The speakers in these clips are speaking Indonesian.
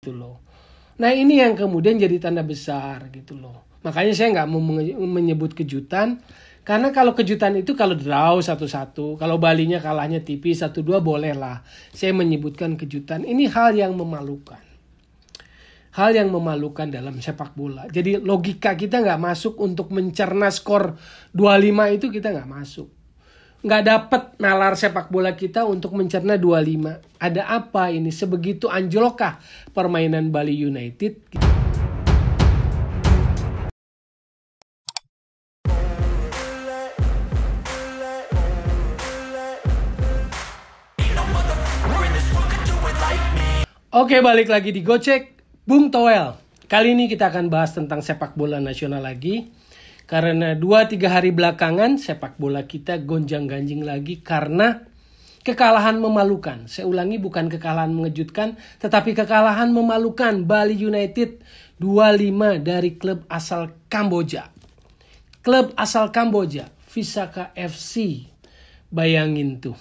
gitu loh. Nah ini yang kemudian jadi tanda besar gitu loh. Makanya saya nggak mau menyebut kejutan. Karena kalau kejutan itu kalau draw 1-1. Kalau Balinya kalahnya tipis 1-2 boleh lah. Saya menyebutkan kejutan. Ini hal yang memalukan. Hal yang memalukan dalam sepak bola. Jadi logika kita nggak masuk untuk mencerna skor 25 itu kita nggak masuk. Nggak dapat nalar sepak bola kita untuk mencerna 25. Ada apa ini? Sebegitu anjlokkah permainan Bali United? Oke, balik lagi di Gocek Bung Toel. Kali ini kita akan bahas tentang sepak bola nasional lagi. Karena 2-3 hari belakangan sepak bola kita gonjang-ganjing lagi karena kekalahan memalukan. Saya ulangi, bukan kekalahan mengejutkan, tetapi kekalahan memalukan. Bali United 2-5 dari klub asal Kamboja. Klub asal Kamboja, Visaka FC. Bayangin tuh.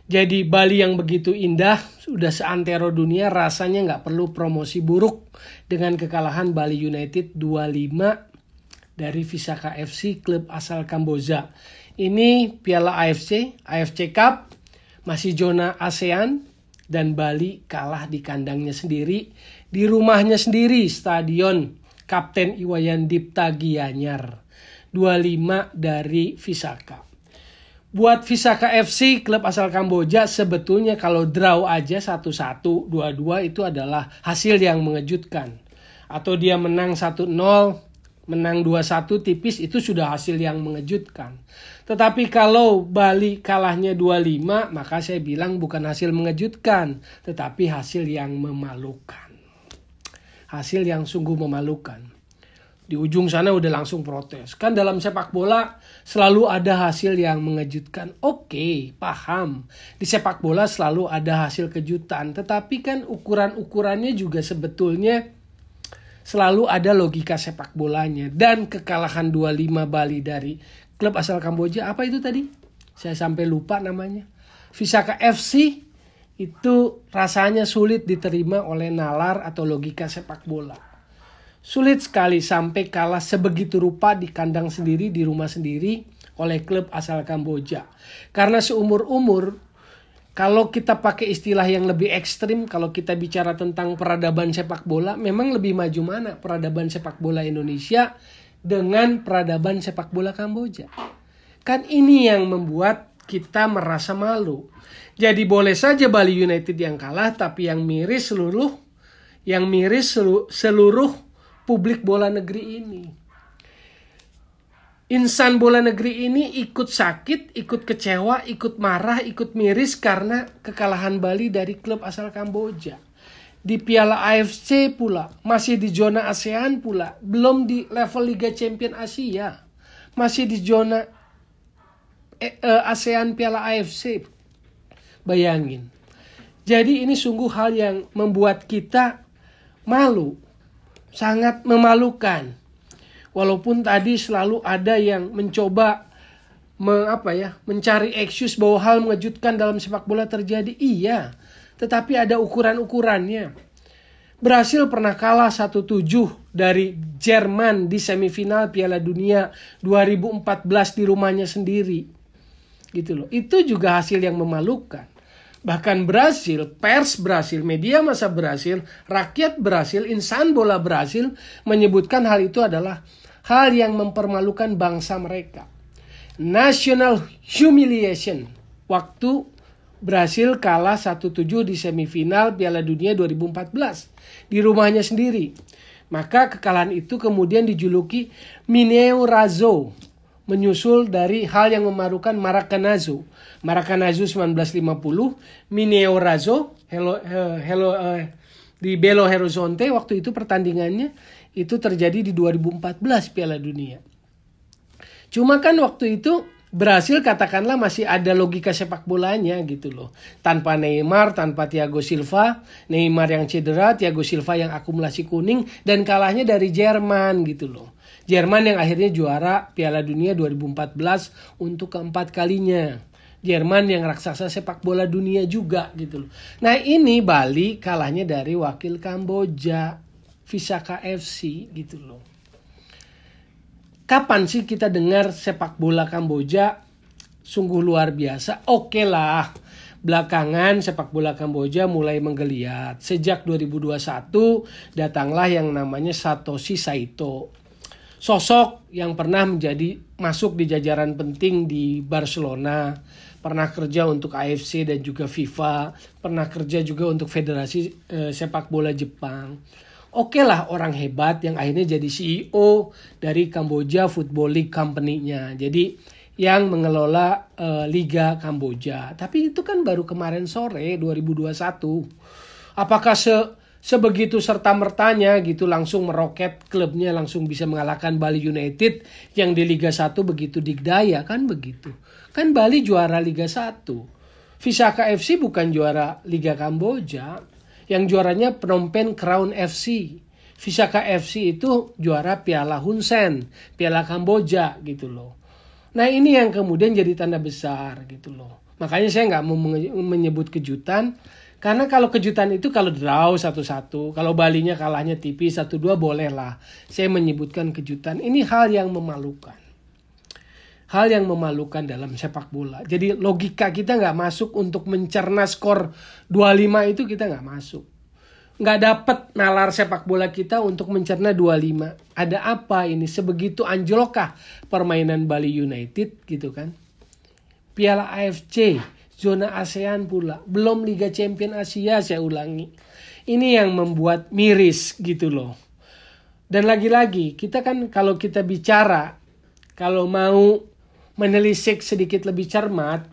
Jadi Bali yang begitu indah, sudah seantero dunia, rasanya nggak perlu promosi buruk dengan kekalahan Bali United 2-5 dari Visaka FC, klub asal Kamboja. Ini Piala AFC Cup, masih zona ASEAN, dan Bali kalah di kandangnya sendiri, di rumahnya sendiri, Stadion Kapten Iwayan Dipta Gianyar. 2-5 dari Visaka. Buat Visaka FC, klub asal Kamboja, sebetulnya kalau draw aja 1-1, 2-2 itu adalah hasil yang mengejutkan. Atau dia menang 1-0, menang 2-1 tipis, itu sudah hasil yang mengejutkan. Tetapi kalau Bali kalahnya 2-5, maka saya bilang bukan hasil mengejutkan, tetapi hasil yang memalukan. Hasil yang sungguh memalukan. Di ujung sana udah langsung protes. Kan dalam sepak bola selalu ada hasil yang mengejutkan. Oke, paham. Di sepak bola selalu ada hasil kejutan. Tetapi kan ukuran-ukurannya juga sebetulnya selalu ada logika sepak bolanya. Dan kekalahan 2-5 Bali dari klub asal Kamboja, apa itu tadi? Saya sampai lupa namanya. Visaka FC itu rasanya sulit diterima oleh nalar atau logika sepak bola. Sulit sekali sampai kalah sebegitu rupa di kandang sendiri, di rumah sendiri oleh klub asal Kamboja. Karena seumur-umur, kalau kita pakai istilah yang lebih ekstrim, kalau kita bicara tentang peradaban sepak bola, memang lebih maju mana peradaban sepak bola Indonesia dengan peradaban sepak bola Kamboja. Kan ini yang membuat kita merasa malu. Jadi boleh saja Bali United yang kalah, tapi yang miris seluruh publik bola negeri ini. Insan bola negeri ini ikut sakit, ikut kecewa, ikut marah, ikut miris karena kekalahan Bali dari klub asal Kamboja. Di Piala AFC pula, masih di zona ASEAN pula, belum di level Liga Champions Asia. Masih di zona ASEAN Piala AFC. Bayangin. Jadi ini sungguh hal yang membuat kita malu. Sangat memalukan. Walaupun tadi selalu ada yang mencoba mencari excuse bahwa hal mengejutkan dalam sepak bola terjadi. Iya, tetapi ada ukuran-ukurannya. Brasil pernah kalah 1-7 dari Jerman di semifinal Piala Dunia 2014 di rumahnya sendiri. Gitu loh. Itu juga hasil yang memalukan. Bahkan Brasil, pers Brasil, media massa Brasil, rakyat Brasil, insan bola Brasil menyebutkan hal itu adalah hal yang mempermalukan bangsa mereka. National humiliation. Waktu Brasil kalah 1-7 di semifinal Piala Dunia 2014 di rumahnya sendiri. Maka kekalahan itu kemudian dijuluki Mineiro Razo. Menyusul dari hal yang memalukan Maracanazo 1950, Mineiro Razo di Belo Horizonte waktu itu pertandingannya itu terjadi di 2014 Piala Dunia. Cuma kan waktu itu Brasil katakanlah masih ada logika sepak bolanya gitu loh. Tanpa Neymar, tanpa Thiago Silva, Neymar yang cedera, Thiago Silva yang akumulasi kuning, dan kalahnya dari Jerman gitu loh. Jerman yang akhirnya juara Piala Dunia 2014 untuk keempat kalinya. Jerman yang raksasa sepak bola dunia juga gitu loh. Nah ini Bali kalahnya dari wakil Kamboja, Visaka FC gitu loh. Kapan sih kita dengar sepak bola Kamboja sungguh luar biasa? Oke lah, belakangan sepak bola Kamboja mulai menggeliat. Sejak 2021 datanglah yang namanya Satoshi Saito. Sosok yang pernah masuk di jajaran penting di Barcelona, pernah kerja untuk AFC dan juga FIFA, pernah kerja juga untuk Federasi Sepak Bola Jepang. Oke lah, orang hebat yang akhirnya jadi CEO dari Kamboja Football League Company-nya. Jadi yang mengelola Liga Kamboja. Tapi itu kan baru kemarin sore 2021. Apakah sebegitu serta-mertanya gitu langsung meroket klubnya, langsung bisa mengalahkan Bali United yang di Liga 1 begitu digdaya? Kan begitu. Kan Bali juara Liga 1. Visaka FC bukan juara Liga Kamboja. Yang juaranya Phnom Penh Crown FC. Visaka FC itu juara Piala Hun Sen, Piala Kamboja gitu loh. Nah ini yang kemudian jadi tanda besar gitu loh. Makanya saya nggak mau menyebut kejutan. Karena kalau kejutan itu kalau draw 1-1, kalau Balinya kalahnya tipis 1-2 boleh lah. Saya menyebutkan kejutan. Ini hal yang memalukan. Hal yang memalukan dalam sepak bola. Jadi logika kita nggak masuk untuk mencerna skor 2-5 itu kita nggak masuk. Nggak dapat nalar sepak bola kita untuk mencerna 2-5. Ada apa ini? Sebegitu anjlokah permainan Bali United gitu kan? Piala AFC, zona ASEAN pula. Belum Liga Champion Asia, saya ulangi. Ini yang membuat miris gitu loh. Dan lagi-lagi, kita kan kalau kita bicara, kalau mau menelisik sedikit lebih cermat,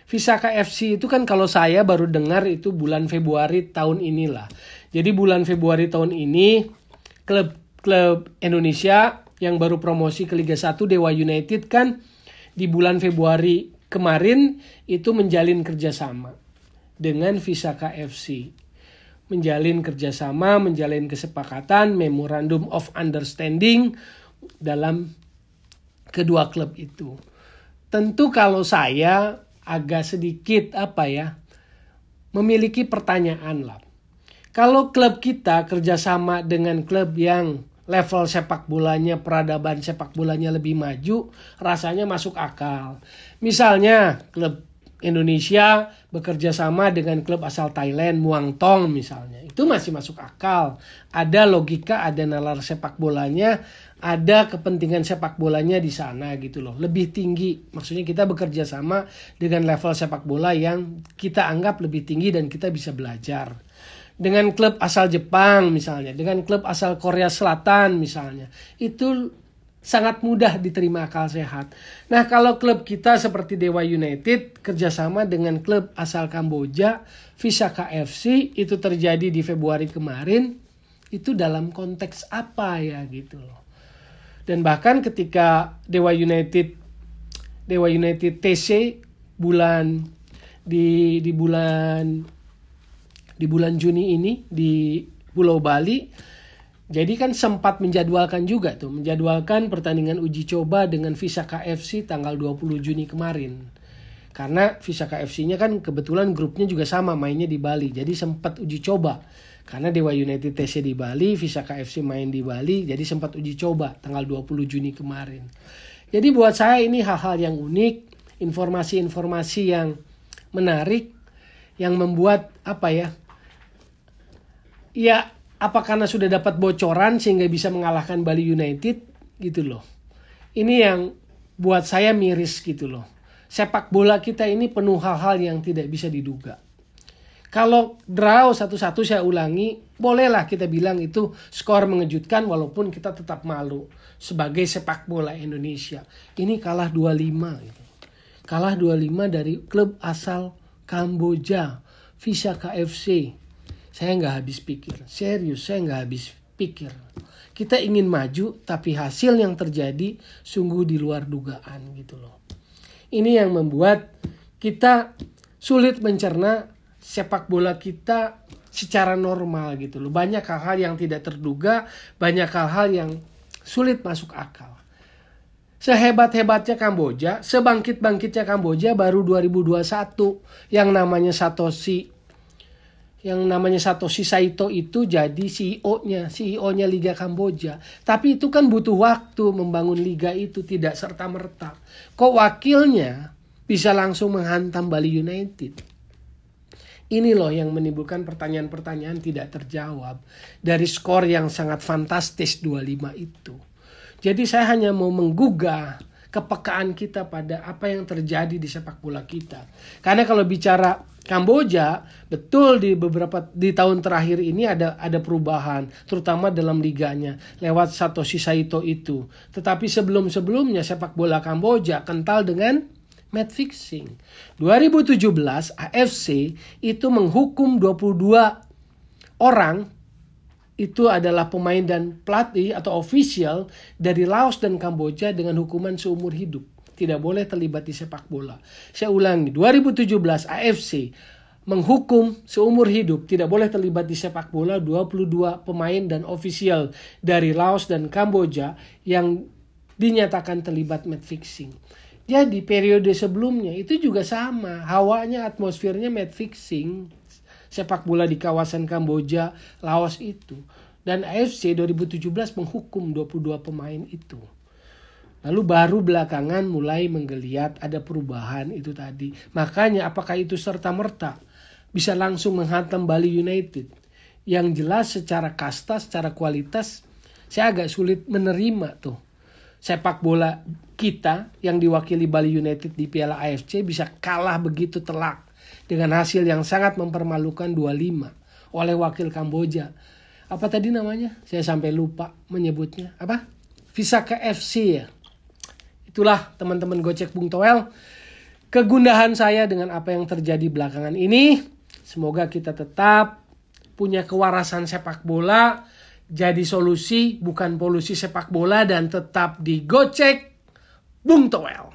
Visaka FC itu kan kalau saya baru dengar itu bulan Februari tahun inilah. Jadi bulan Februari tahun ini, klub Indonesia yang baru promosi ke Liga 1, Dewa United kan di bulan Februari kemarin itu menjalin kerjasama dengan Visaka FC. Menjalin kerjasama, menjalin kesepakatan, Memorandum of Understanding dalam kedua klub itu. Tentu kalau saya agak sedikit memiliki pertanyaan lah. Kalau klub kita kerjasama dengan klub yang level sepak bolanya, peradaban sepak bolanya lebih maju, rasanya masuk akal. Misalnya klub Indonesia bekerja sama dengan klub asal Thailand, Muang Thong misalnya. Itu masih masuk akal. Ada logika, ada nalar sepak bolanya, ada kepentingan sepak bolanya di sana gitu loh. Lebih tinggi. Maksudnya kita bekerja sama dengan level sepak bola yang kita anggap lebih tinggi dan kita bisa belajar. Dengan klub asal Jepang misalnya, dengan klub asal Korea Selatan misalnya. Itu sangat mudah diterima akal sehat. Nah kalau klub kita seperti Dewa United kerjasama dengan klub asal Kamboja, Visaka FC, itu terjadi di Februari kemarin, itu dalam konteks apa ya gitu loh. Dan bahkan ketika Dewa United TC di bulan Juni ini di Pulau Bali, jadi kan sempat menjadwalkan pertandingan uji coba dengan Visaka FC tanggal 20 Juni kemarin. Karena Visaka FC-nya kan kebetulan grupnya juga sama, mainnya di Bali. Jadi sempat uji coba. Karena Dewa United TC di Bali, Visaka FC main di Bali, jadi sempat uji coba tanggal 20 Juni kemarin. Jadi buat saya ini hal-hal yang unik, informasi-informasi yang menarik, yang membuat apa karena sudah dapat bocoran sehingga bisa mengalahkan Bali United gitu loh. Ini yang buat saya miris gitu loh. Sepak bola kita ini penuh hal-hal yang tidak bisa diduga. Kalau draw 1-1 saya ulangi, bolehlah kita bilang itu skor mengejutkan walaupun kita tetap malu sebagai sepak bola Indonesia. Ini kalah 2-5 gitu. Kalah 2-5 dari klub asal Kamboja, Visaka FC. Saya nggak habis pikir, serius saya nggak habis pikir. Kita ingin maju tapi hasil yang terjadi sungguh di luar dugaan gitu loh. Ini yang membuat kita sulit mencerna sepak bola kita secara normal gitu loh. Banyak hal-hal yang tidak terduga, banyak hal-hal yang sulit masuk akal. Sehebat-hebatnya Kamboja, sebangkit-bangkitnya Kamboja baru 2021 yang namanya Satoshi Saito itu jadi CEO-nya Liga Kamboja. Tapi itu kan butuh waktu membangun liga itu, tidak serta-merta. Kok wakilnya bisa langsung menghantam Bali United? Ini loh yang menimbulkan pertanyaan-pertanyaan tidak terjawab dari skor yang sangat fantastis 2-5 itu. Jadi saya hanya mau menggugah kepekaan kita pada apa yang terjadi di sepak bola kita. Karena kalau bicara Kamboja, betul di tahun terakhir ini ada perubahan, terutama dalam liganya lewat Satoshi Saito itu. Tetapi sebelum-sebelumnya sepak bola Kamboja kental dengan match fixing. 2017 AFC itu menghukum 22 orang, itu adalah pemain dan pelatih atau official dari Laos dan Kamboja dengan hukuman seumur hidup. Tidak boleh terlibat di sepak bola. Saya ulangi, 2017 AFC menghukum seumur hidup tidak boleh terlibat di sepak bola 22 pemain dan official dari Laos dan Kamboja yang dinyatakan terlibat match fixing. Jadi periode sebelumnya itu juga sama, hawanya, atmosfernya match fixing sepak bola di kawasan Kamboja, Laos itu. Dan AFC 2017 menghukum 22 pemain itu. Lalu baru belakangan mulai menggeliat ada perubahan itu tadi. Makanya apakah itu serta-merta bisa langsung menghantam Bali United? Yang jelas secara kasta, secara kualitas saya agak sulit menerima tuh. Sepak bola kita yang diwakili Bali United di Piala AFC bisa kalah begitu telak dengan hasil yang sangat mempermalukan 2-5 oleh wakil Kamboja. Apa tadi namanya? Saya sampai lupa menyebutnya. Apa? Visaka FC ya. Itulah teman-teman Gocek Bung Toel, kegundahan saya dengan apa yang terjadi belakangan ini. Semoga kita tetap punya kewarasan sepak bola, jadi solusi bukan polusi sepak bola, dan tetap di Gocek Bung Toel.